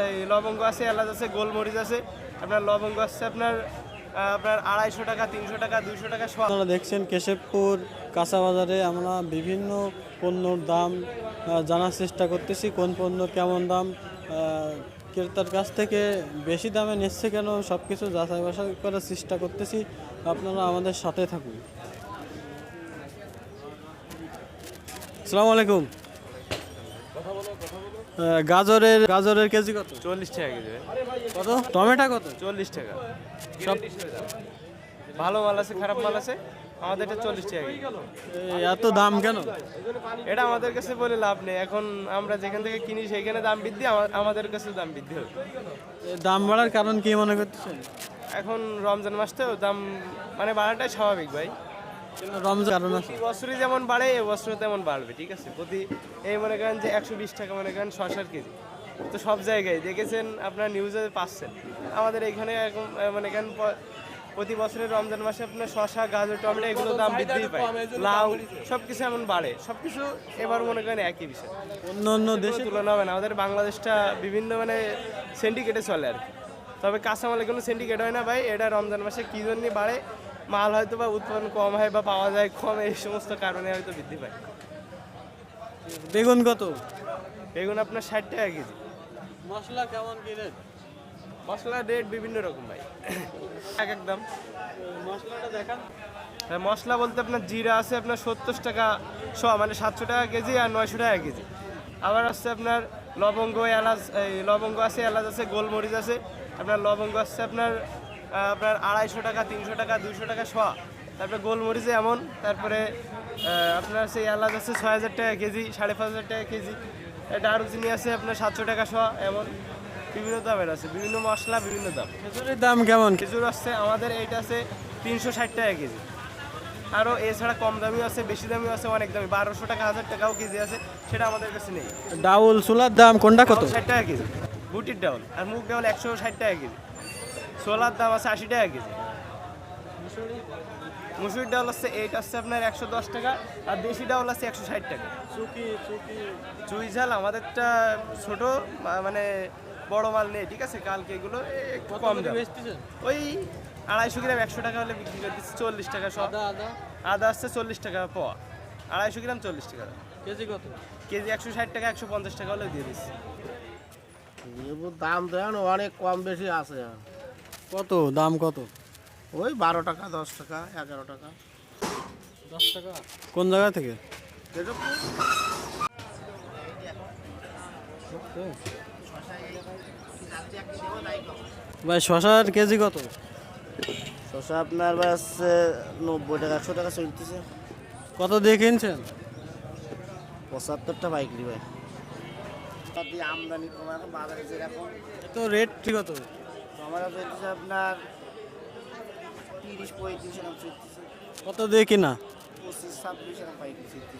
এই লবঙ্গ আছে, এলাচ আছে, গোলমরিচ আছে। আপনার লবঙ্গ আছে আপনার আপনার 250 টাকা, 300 টাকা, 200 টাকা। আপনারা দেখছেন কেশবপুর কাঁচা বাজারে আমরা বিভিন্ন পণ্যর দাম জানার চেষ্টা করতেছি, কোন পণ্য কেমন দাম, ক্রেতার কাছ থেকে বেশি দামে নিচ্ছে কেন, সব কিছু যাচাই বাছাই করার চেষ্টা করতেছি। আপনারা আমাদের সাথে থাকুন। আসসালামু আলাইকুম। গাজরের কেজি কত? 40 টাকা কেজি। কত? টমেটো কত? 40 টাকা। সব ভালো মাল আছে, খারাপ মাল আছে। আমাদের এটা 40 টাকা কেজি। এত দাম কেন? এটা আমাদের কাছে বলে লাভ নেই। এখন আমরা যেখান থেকে কিনি সেইখানে দাম বৃদ্ধি, আমাদের কাছে দাম বৃদ্ধি হবে। দাম বাড়ার কারণ কি মনে করতেছেন? এখন রমজান মাস তো দাম মানে বাড়াটাই স্বাভাবিক ভাই। রমজান কারণ আছে। প্রতি বছরই যেমন বাড়ে এই বছরও তেমন বাড়বে, ঠিক আছে। এই মনে করেন যে 120 টাকা মনে করেন শসার কেজি, তো সব জায়গায় দেখেছেন আপনার নিউজে পাচ্ছেন। আমাদের এইখানে এখন মনে করেন প্রতি বছরের রমজান মাসে আপনার শসা, গাজর, টমেটো এগুলো দাম বৃদ্ধি পায়, লাউ সব কিছু এমন বাড়ে। সব কিছু এবার মনে করেন একই বিষয়, অন্য দেশে তুলনা হবে না। আমাদের বাংলাদেশটা বিভিন্ন মানে সিন্ডিকেটে চলে আর কি। তবে কাঁচামালে কোনো সিন্ডিকেট হয় না ভাই। এটা রমজান মাসে কী জন্য বাড়ে, মাল হয়তো বা উৎপাদন কম হয় বা পাওয়া যায় কম, এই সমস্ত কারণে হয়তো বৃদ্ধি পায়। বেগুন কত? বেগুন আপনার 60 টাকা কেজি। মশলা কেমন কি রেট? মশলার রেট বিভিন্ন রকম ভাই, এক এক দাম। মশলাটা দেখান। মশলা বলতে আপনার জিরা আছে আপনার 70 টাকা মানে 700 টাকা কেজি আর 900 টাকা কেজি। আবার আছে আপনার লবঙ্গ, এলাচ, এই লবঙ্গ আছে, এলাচ আছে, গোলমরিচ আছে। আপনার লবঙ্গ আছে আপনার 250 টাকা, 300 টাকা, 200 টাকা শোয়া। তারপরে গোলমরিচে এমন। তারপরে আপনার সেই এলাচ আছে 6000 টাকা কেজি, 5500 টাকা কেজি। দারুচিনি আছে আপনার 700 টাকা শোয়া। এমন বিভিন্ন দামের আছে, বিভিন্ন মশলা বিভিন্ন দাম। খেজুরের দাম কেমন? খেজুর আছে আমাদের এইটা আছে 360 টাকা কেজি। আরও এছাড়া কম দামিও আছে, বেশি দামিও আছে, অনেক দামি 1200 টাকা, 1000 টাকাও কেজি আছে, সেটা আমাদের কাছে নেই। ডাউল ছোলার দাম কোনটা কত? 60 টাকা কেজি বুটির ডাউল, আর মুগ ডাউল 160 টাকা কেজি। ছোলার দাম আছে 80 টাকা কেজি। মুসুরির ডাউল আছে এইটা আছে আপনার 110 টাকা, আর দেশি ডাউল আছে 160 টাকা। চুই ঝাল আমাদেরটা ছোট মানে বড় মাল নেই, ঠিক আছে। কালকে এগুলো একটু কম দাম, ওই 250 গ্রাম 100 টাকা হলে বিক্রি করে দিচ্ছি, 40 টাকা সব। আদা আসছে 40 টাকা পাওয়া, 250 গ্রাম 40 টাকা কেজি কত? কেজি। 160 টাকা, 150 টাকা হলে দিয়ে দিচ্ছি। লেবুর দাম দেন অনেক কম বেশি আছে। কত দাম কত? ওই 12 টাকা, 10 টাকা, 11 টাকা। 10 টাকা। কোন জায়গা থেকে? ভাই শসার কেজি কত? শসা আপনার বাস 90 টাকা, 100 টাকা চলতেছে। কত দিয়ে কিনছেন? 75টা পাইকারি ভাই। আমদানি কমার বাজারে যেরকম তো রেট ঠিক কত? টমেটো চলতেছে আপনার 30-35 এরকম চলতেছে। কত দিয়ে কিনা? 25-26 এরকম পাইকারি চলতেছে।